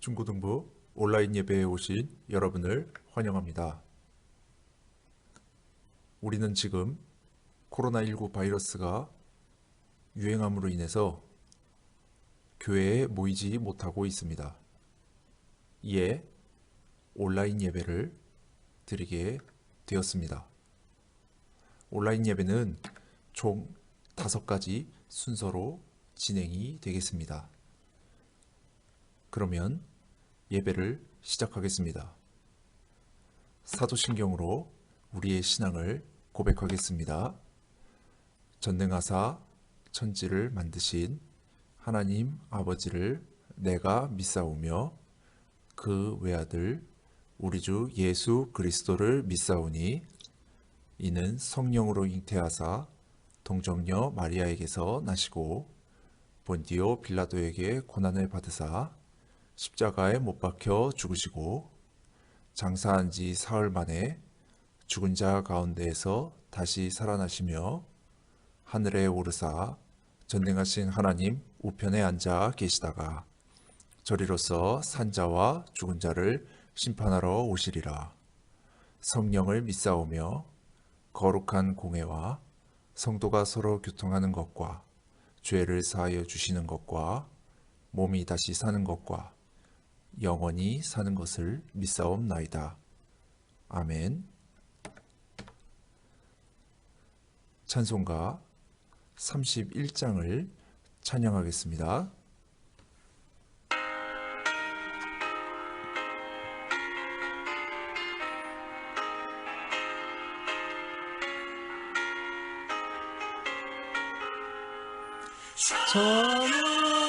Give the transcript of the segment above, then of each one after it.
중고등부 온라인 예배에 오신 여러분을 환영합니다. 우리는 지금 코로나19 바이러스가 유행함으로 인해서 교회에 모이지 못하고 있습니다. 이에 온라인 예배를 드리게 되었습니다. 온라인 예배는 총 5가지 순서로 진행이 되겠습니다. 그러면 예배를 시작하겠습니다. 사도신경으로 우리의 신앙을 고백하겠습니다. 전능하사 천지를 만드신 하나님 아버지를 내가 믿사오며 그 외아들 우리 주 예수 그리스도를 믿사오니 이는 성령으로 잉태하사 동정녀 마리아에게서 나시고 본디오 빌라도에게 고난을 받으사 십자가에 못 박혀 죽으시고 장사한 지 사흘 만에 죽은 자 가운데에서 다시 살아나시며 하늘에 오르사 전능하신 하나님 우편에 앉아 계시다가 저리로서 산자와 죽은 자를 심판하러 오시리라. 성령을 믿사오며 거룩한 공회와 성도가 서로 교통하는 것과 죄를 사하여 주시는 것과 몸이 다시 사는 것과 영원히 사는 것을 믿사옵나이다. 아멘. 찬송가 31장을 찬양하겠습니다.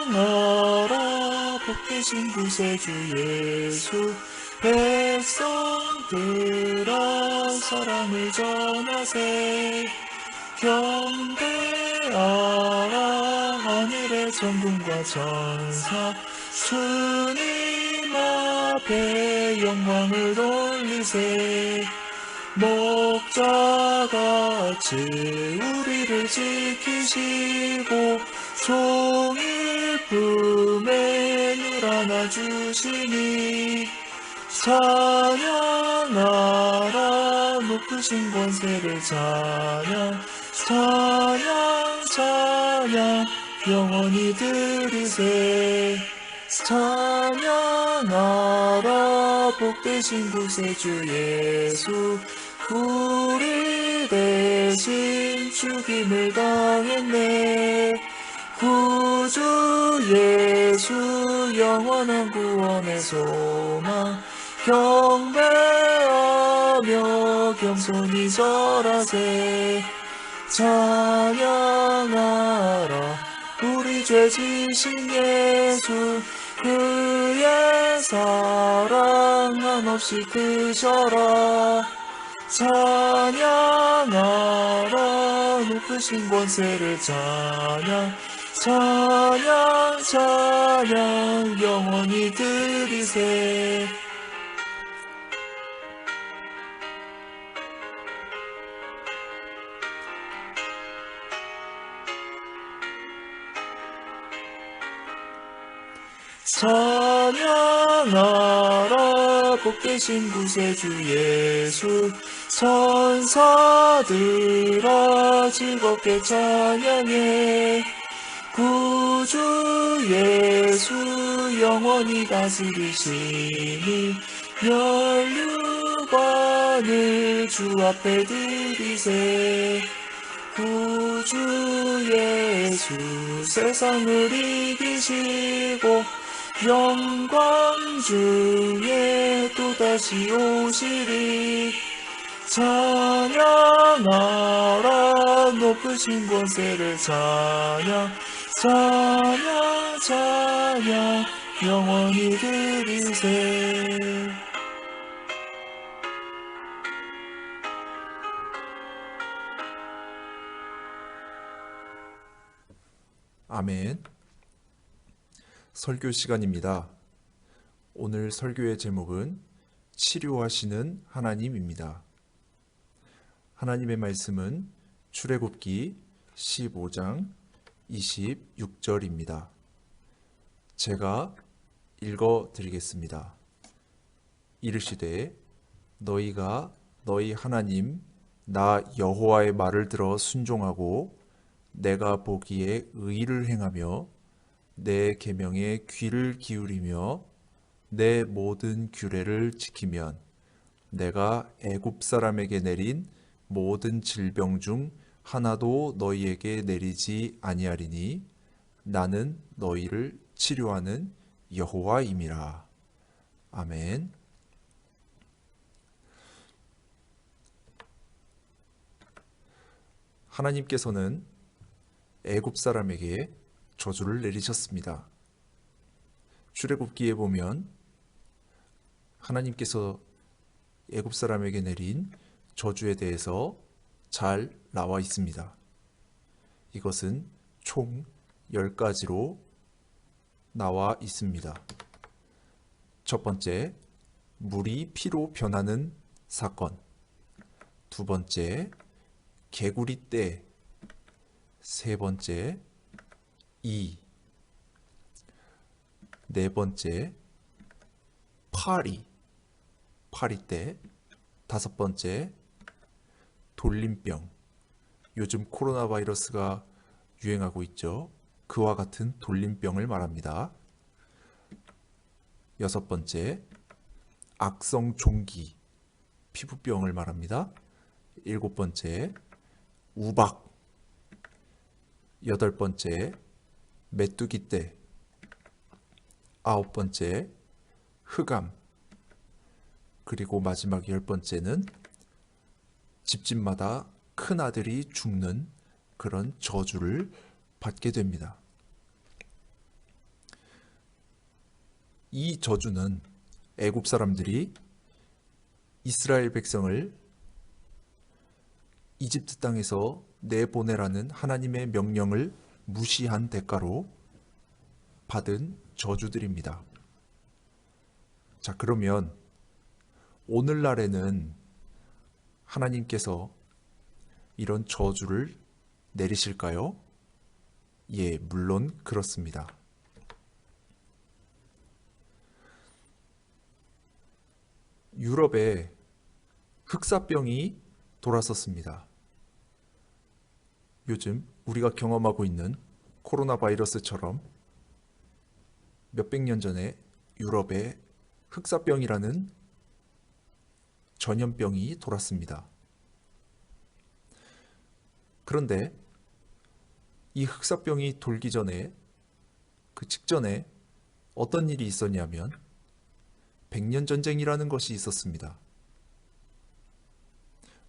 찬양하라 복되신 구세주 예수 백성들아 사랑을 전하세 경배하라 하늘의 천군과 천사 주님 앞에 영광을 돌리세 목자같이 우리를 지키시고 종일 품에 늘 안아주시니 찬양하라 높으신 권세를 찬양 영원히 들으세 찬양하라 복되신 구세주 예수 우리 대신 죽임을 당했네 구주 예수 영원한 구원의 소망 경배하며 겸손히 절하세 찬양하라 우리 죄 지신 예수 그의 사랑 한없이 크셔라 찬양하라 높으신 권세를 찬양 영원히 들으세 찬양하라 복되신 구세주 예수 천사들아 즐겁게 찬양해 구주 예수 영원히 다스리시니 멸류관을 주 앞에 드리세 구주 예수 세상을 이기시고 영광 중에 또다시 오시리 찬양하라 높으신 권세를 찬양 영원히 들으세 아멘. 설교 시간입니다. 오늘 설교의 제목은 치료하시는 하나님입니다. 하나님의 말씀은 출애굽기 15장 26절입니다. 제가 읽어 드리겠습니다. 이르시되 너희가 너희 하나님 나 여호와의 말을 들어 순종하고 내가 보기에 의를 행하며 내 계명에 귀를 기울이며 내 모든 규례를 지키면 내가 애굽 사람에게 내린 모든 질병 중 하나도 너희에게 내리지 아니하리니 나는 너희를 치료하는 여호와임이라. 아멘. 하나님께서는 애굽 사람에게 저주를 내리셨습니다. 출애굽기에 보면 하나님께서 애굽 사람에게 내린 저주에 대해서 잘 나와 있습니다. 이것은 총 10가지로 나와 있습니다. 첫 번째, 물이 피로 변하는 사건. 두 번째, 개구리 떼. 세 번째, 네 번째, 파리 떼. 다섯 번째, 돌림병. 요즘 코로나 바이러스가 유행하고 있죠. 그와 같은 돌림병을 말합니다. 여섯 번째, 악성 종기, 피부병을 말합니다. 일곱 번째, 우박. 여덟 번째, 메뚜기 떼. 아홉 번째, 흑암. 그리고 마지막 10번째는 집집마다 큰 아들이 죽는 그런 저주를 받게 됩니다. 이 저주는 애굽 사람들이 이스라엘 백성을 이집트 땅에서 내보내라는 하나님의 명령을 무시한 대가로 받은 저주들입니다. 자, 그러면 오늘날에는 하나님께서 이런 저주를 내리실까요? 예, 물론 그렇습니다. 유럽에 흑사병이 돌았었습니다. 요즘 우리가 경험하고 있는 코로나 바이러스처럼 몇백 년 전에 유럽에 흑사병이라는 전염병이 돌았습니다. 그런데 이 흑사병이 돌기 전에, 그 직전에 어떤 일이 있었냐면 백년 전쟁이라는 것이 있었습니다.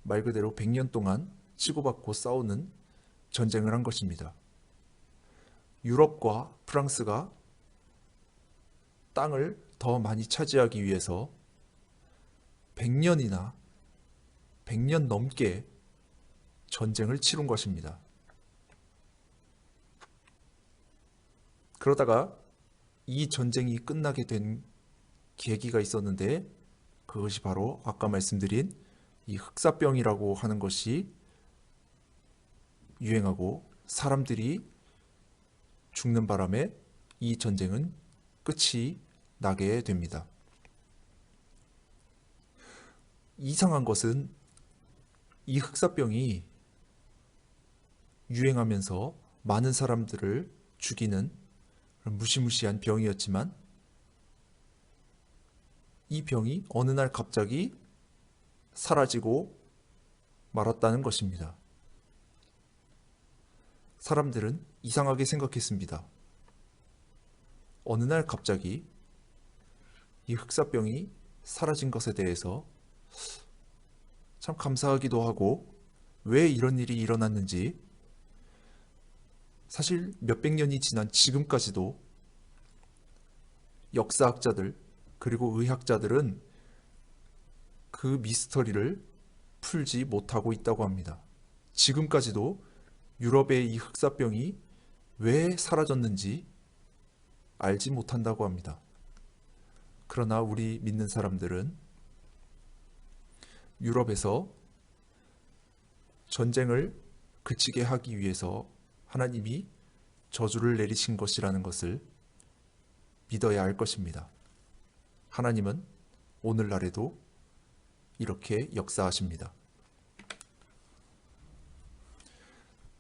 말 그대로 100년 동안 치고받고 싸우는 전쟁을 한 것입니다. 유럽과 프랑스가 땅을 더 많이 차지하기 위해서 100년 넘게 전쟁을 치룬 것입니다. 그러다가 이 전쟁이 끝나게 된 계기가 있었는데 그것이 바로 아까 말씀드린 이 흑사병이라고 하는 것이 유행하고 사람들이 죽는 바람에 이 전쟁은 끝이 나게 됩니다. 이상한 것은 이 흑사병이 유행하면서 많은 사람들을 죽이는 무시무시한 병이었지만 이 병이 어느 날 갑자기 사라지고 말았다는 것입니다. 사람들은 이상하게 생각했습니다. 어느 날 갑자기 이 흑사병이 사라진 것에 대해서 참 감사하기도 하고 왜 이런 일이 일어났는지, 사실 몇백 년이 지난 지금까지도 역사학자들 그리고 의학자들은 그 미스터리를 풀지 못하고 있다고 합니다. 지금까지도 유럽의 이 흑사병이 왜 사라졌는지 알지 못한다고 합니다. 그러나 우리 믿는 사람들은 유럽에서 전쟁을 그치게 하기 위해서 하나님이 저주를 내리신 것이라는 것을 믿어야 할 것입니다. 하나님은 오늘날에도 이렇게 역사하십니다.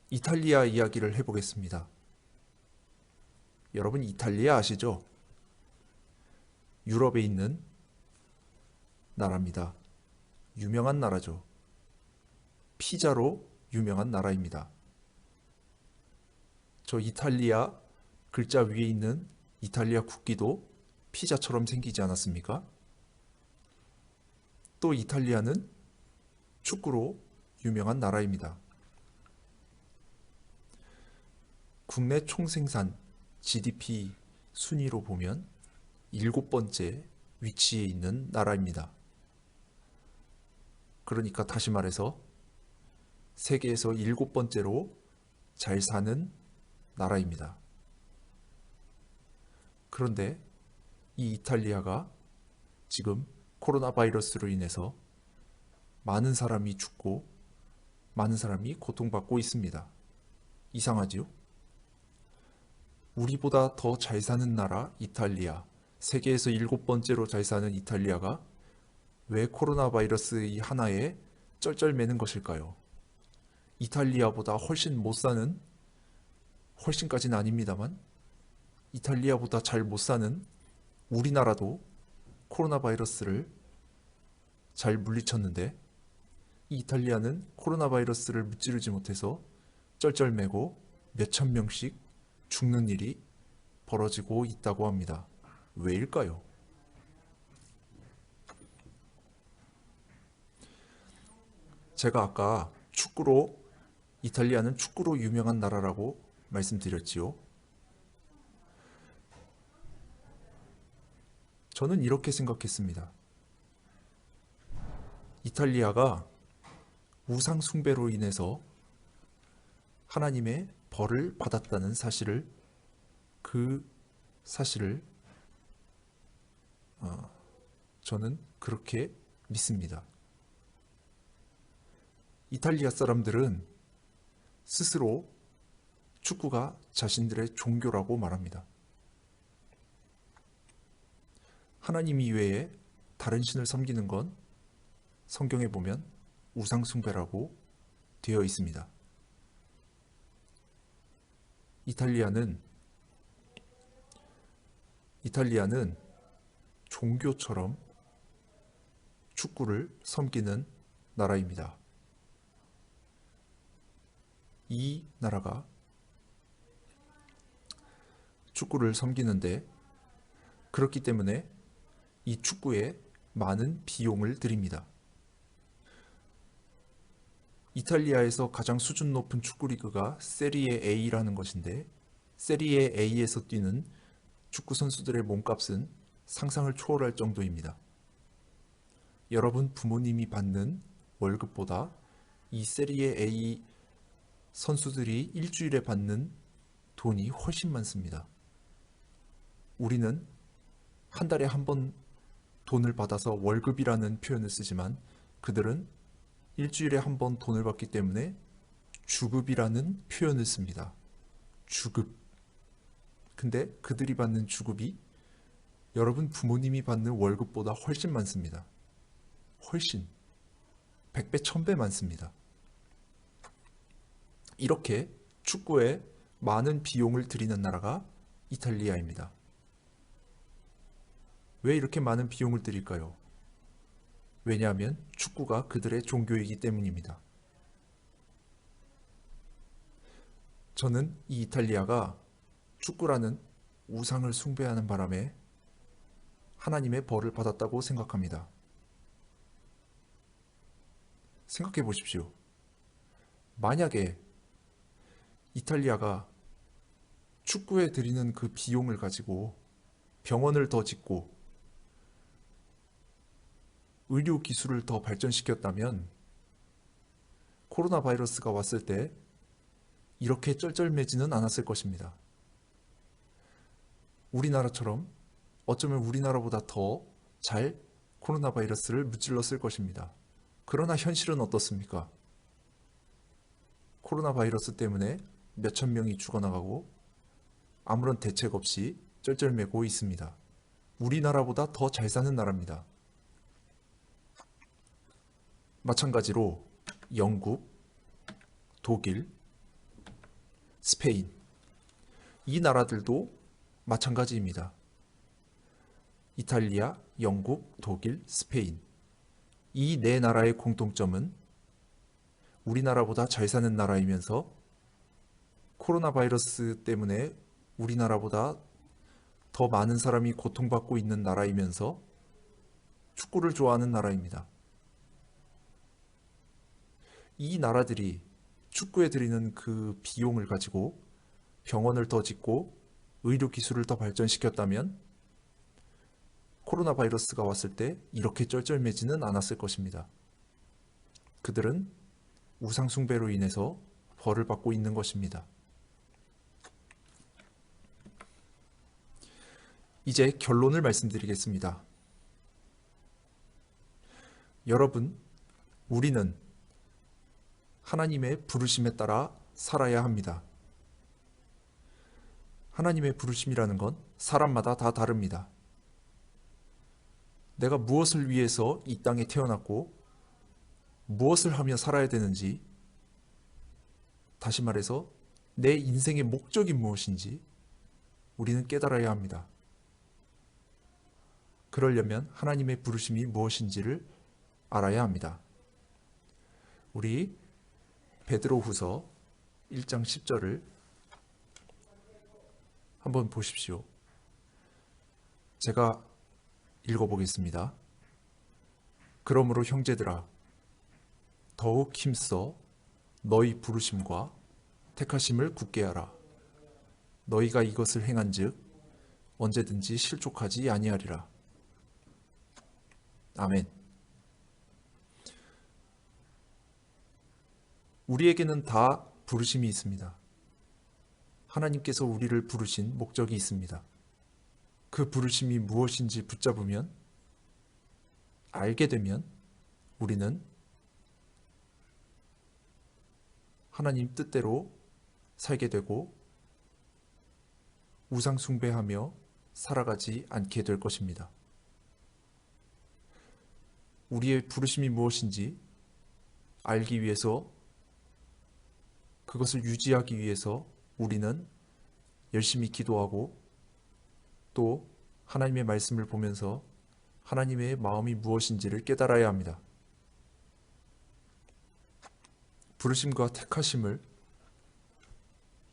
이탈리아 이야기를 해보겠습니다. 여러분 이탈리아 아시죠? 유럽에 있는 나라입니다. 유명한 나라죠. 피자로 유명한 나라입니다. 저 이탈리아 글자 위에 있는 이탈리아 국기도 피자처럼 생기지 않았습니까? 또 이탈리아는 축구로 유명한 나라입니다. 국내 총생산 GDP 순위로 보면 7번째 위치에 있는 나라입니다. 그러니까 다시 말해서 세계에서 7번째로 잘 사는 나라입니다. 그런데 이 이탈리아가 지금 코로나 바이러스로 인해서 많은 사람이 죽고 많은 사람이 고통받고 있습니다. 이상하지요? 우리보다 더 잘 사는 나라 이탈리아, 세계에서 7번째로 잘 사는 이탈리아가 왜 코로나 바이러스 이 하나에 쩔쩔매는 것일까요? 이탈리아보다 훨씬 못 사는, 훨씬까지는 아닙니다만 이탈리아보다 잘 못 사는 우리나라도 코로나 바이러스를 잘 물리쳤는데 이 이탈리아는 코로나 바이러스를 무찌르지 못해서 쩔쩔매고 몇천 명씩 죽는 일이 벌어지고 있다고 합니다. 왜일까요? 제가 아까 이탈리아는 축구로 유명한 나라라고 말씀드렸지요. 저는 이렇게 생각했습니다. 이탈리아가 우상 숭배로 인해서 하나님의 벌을 받았다는 사실을, 그 사실을 저는 그렇게 믿습니다. 이탈리아 사람들은 스스로 축구가 자신들의 종교라고 말합니다. 하나님 이외에 다른 신을 섬기는 건 성경에 보면 우상숭배라고 되어 있습니다. 이탈리아는 종교처럼 축구를 섬기는 나라입니다. 이 나라가 축구를 섬기는데 그렇기 때문에 이 축구에 많은 비용을 들입니다. 이탈리아에서 가장 수준 높은 축구 리그가 세리에 A라는 것인데 세리에 A에서 뛰는 축구 선수들의 몸값은 상상을 초월할 정도입니다. 여러분 부모님이 받는 월급보다 이 세리에 A 선수들이 일주일에 받는 돈이 훨씬 많습니다. 우리는 한 달에 한 번 돈을 받아서 월급이라는 표현을 쓰지만 그들은 일주일에 한 번 돈을 받기 때문에 주급이라는 표현을 씁니다. 주급. 근데 그들이 받는 주급이 여러분 부모님이 받는 월급보다 훨씬 많습니다. 훨씬 100배, 1000배 많습니다. 이렇게 축구에 많은 비용을 들이는 나라가 이탈리아입니다. 왜 이렇게 많은 비용을 들일까요? 왜냐하면 축구가 그들의 종교이기 때문입니다. 저는 이 이탈리아가 축구라는 우상을 숭배하는 바람에 하나님의 벌을 받았다고 생각합니다. 생각해 보십시오. 만약에 이탈리아가 축구에 들이는 그 비용을 가지고 병원을 더 짓고 의료 기술을 더 발전시켰다면 코로나 바이러스가 왔을 때 이렇게 쩔쩔매지는 않았을 것입니다. 우리나라처럼 어쩌면 우리나라보다 더 잘 코로나 바이러스를 무찔렀을 것입니다. 그러나 현실은 어떻습니까? 코로나 바이러스 때문에 몇천 명이 죽어나가고 아무런 대책 없이 쩔쩔매고 있습니다. 우리나라보다 더 잘 사는 나라입니다. 마찬가지로 영국, 독일, 스페인 이 나라들도 마찬가지입니다. 이탈리아, 영국, 독일, 스페인 이 네 나라의 공통점은 우리나라보다 잘 사는 나라이면서 코로나 바이러스 때문에 우리나라보다 더 많은 사람이 고통받고 있는 나라이면서 축구를 좋아하는 나라입니다. 이 나라들이 축구에 들이는 그 비용을 가지고 병원을 더 짓고 의료기술을 더 발전시켰다면 코로나 바이러스가 왔을 때 이렇게 쩔쩔매지는 않았을 것입니다. 그들은 우상숭배로 인해서 벌을 받고 있는 것입니다. 이제 결론을 말씀드리겠습니다. 여러분, 우리는 하나님의 부르심에 따라 살아야 합니다. 하나님의 부르심이라는 건 사람마다 다 다릅니다. 내가 무엇을 위해서 이 땅에 태어났고 무엇을 하며 살아야 되는지, 다시 말해서 내 인생의 목적이 무엇인지 우리는 깨달아야 합니다. 그러려면 하나님의 부르심이 무엇인지를 알아야 합니다. 우리 베드로후서 1장 10절을 한번 보십시오. 제가 읽어보겠습니다. 그러므로 형제들아, 더욱 힘써 너희 부르심과 택하심을 굳게 하라. 너희가 이것을 행한즉 언제든지 실족하지 아니하리라. 아멘. 우리에게는 다 부르심이 있습니다. 하나님께서 우리를 부르신 목적이 있습니다. 그 부르심이 무엇인지 붙잡으면, 알게 되면 우리는 하나님 뜻대로 살게 되고 우상 숭배하며 살아가지 않게 될 것입니다. 우리의 부르심이 무엇인지 알기 위해서, 그것을 유지하기 위해서 우리는 열심히 기도하고 또 하나님의 말씀을 보면서 하나님의 마음이 무엇인지를 깨달아야 합니다. 부르심과 택하심을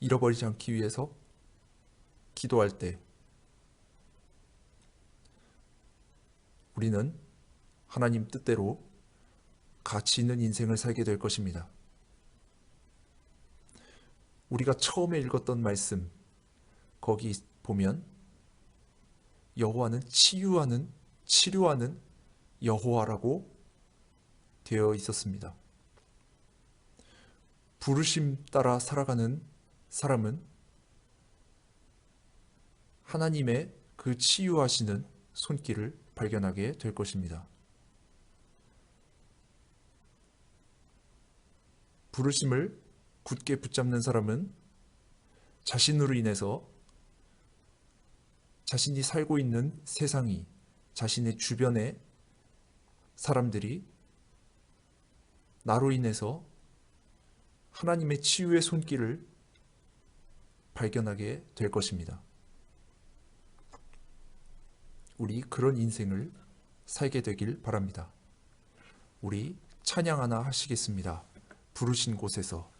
잃어버리지 않기 위해서 기도할 때 우리는 하나님 뜻대로 가치 있는 인생을 살게 될 것입니다. 우리가 처음에 읽었던 말씀, 거기 보면 여호와는 치료하는 여호와라고 되어 있었습니다. 부르심 따라 살아가는 사람은 하나님의 그 치유하시는 손길을 발견하게 될 것입니다. 부르심을 굳게 붙잡는 사람은 자신으로 인해서 자신이 살고 있는 세상이, 자신의 주변의 사람들이 나로 인해서 하나님의 치유의 손길을 발견하게 될 것입니다. 우리 그런 인생을 살게 되길 바랍니다. 우리 찬양 하나 하시겠습니다. 부르신 곳에서.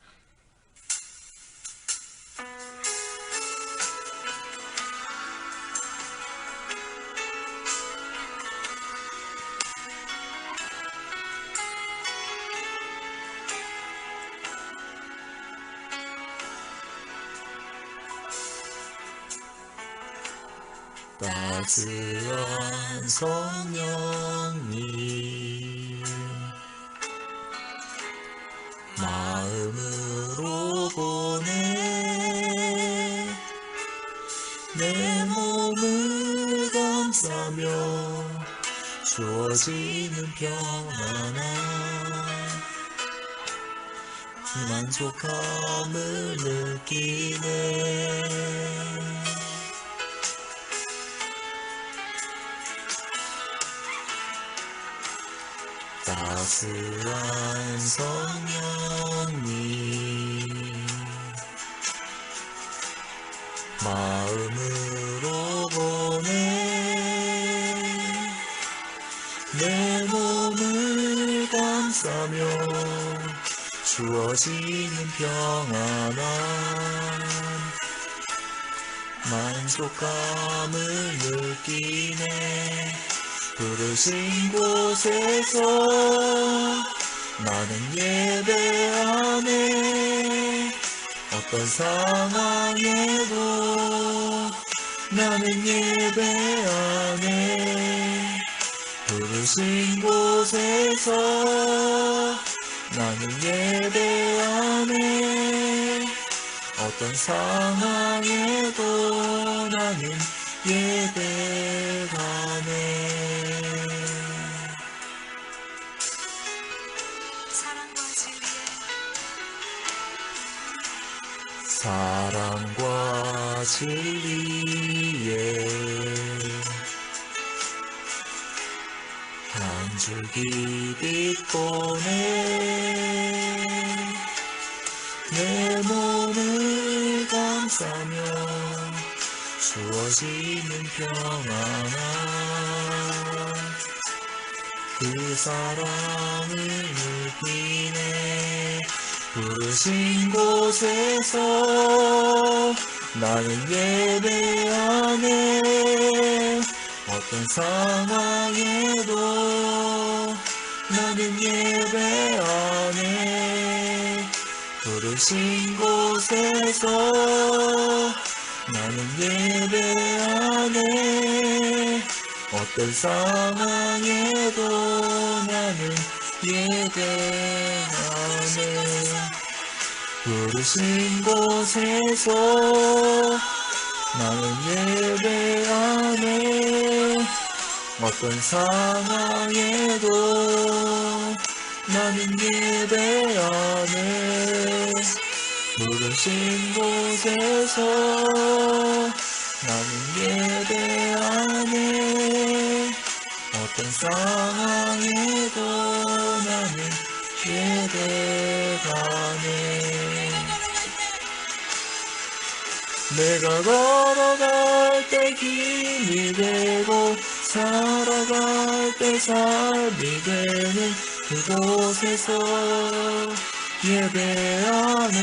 따스한 성령님, 마음으로 보내 내 몸을 감싸며 주어지는 평안함, 만족함을 느끼네. 따스한 성령님 마음으로 보내 내 몸을 감싸며 주어지는 평안한 만족감을 느끼네 부르신 곳에서 나는 예배하네 어떤 상황에도 나는 예배하네 부르신 곳에서 나는 예배하네 어떤 상황에도 나는 예배하네 사랑과 진리에 한 줄기 빛 보내 내 몸을 감싸며 주어지는 평안한 그 사랑을 느끼네 부르신 곳에서 나는 예배하네 어떤 상황에도 나는 예배하네 부르신 곳에서 나는 예배하네 어떤 상황에도 나는 예배하네 부르신 곳에서 나는 예배하네 어떤 상황에도 나는 예배하네 부르신 곳에서 나는 예배하네 어떤 상황에도 나는 예배하네 내가 걸어갈 때 힘이 되고 살아갈 때 삶이 되는 그곳에서 예배하네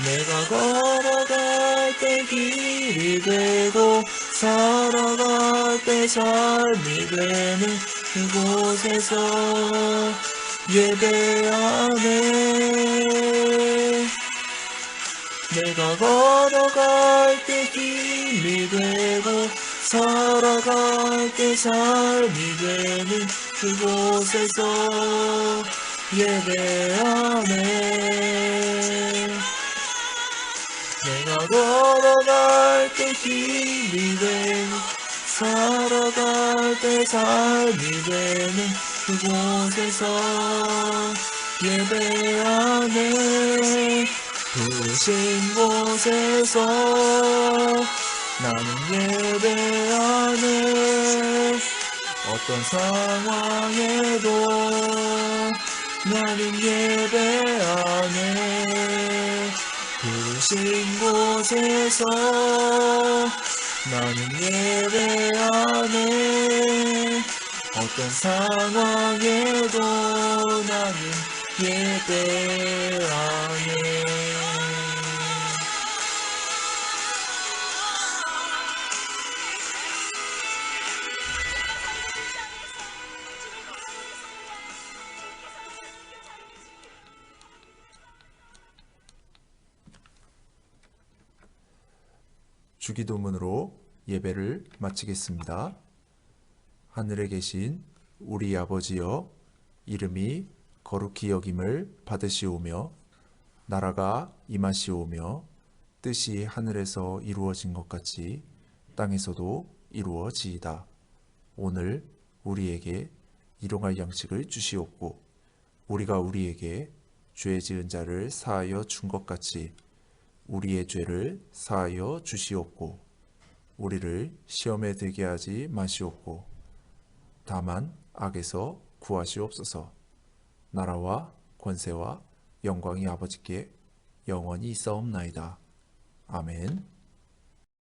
내가 걸어갈 때 길이 되고 살아갈 때 삶이 되는 그곳에서 예배하네 내가 걸어갈 때 힘이 되고 살아갈 때 삶이 되는 그곳에서 예배하네 내가 걸어갈 때 힘이 되고 살아갈 때 삶이 되는 그곳에서 예배하네 부르신 곳에서 나는 예배하네 어떤 상황에도 나는 예배하네 부르신 곳에서 나는 예배하네 어떤 상황에도 나는 예배하네 주기도문으로 예배를 마치겠습니다. 하늘에 계신 우리 아버지여 이름이 거룩히 여김을 받으시오며 나라가 임하시오며 뜻이 하늘에서 이루어진 것 같이 땅에서도 이루어지이다. 오늘 우리에게 일용할 양식을 주시옵고 우리가 우리에게 죄 지은 자를 사하여 준 것 같이 우리의 죄를 사하여 주시옵고 우리를 시험에 들게 하지 마시옵고 다만 악에서 구하시옵소서. 나라와 권세와 영광이 아버지께 영원히 있사옵나이다. 아멘.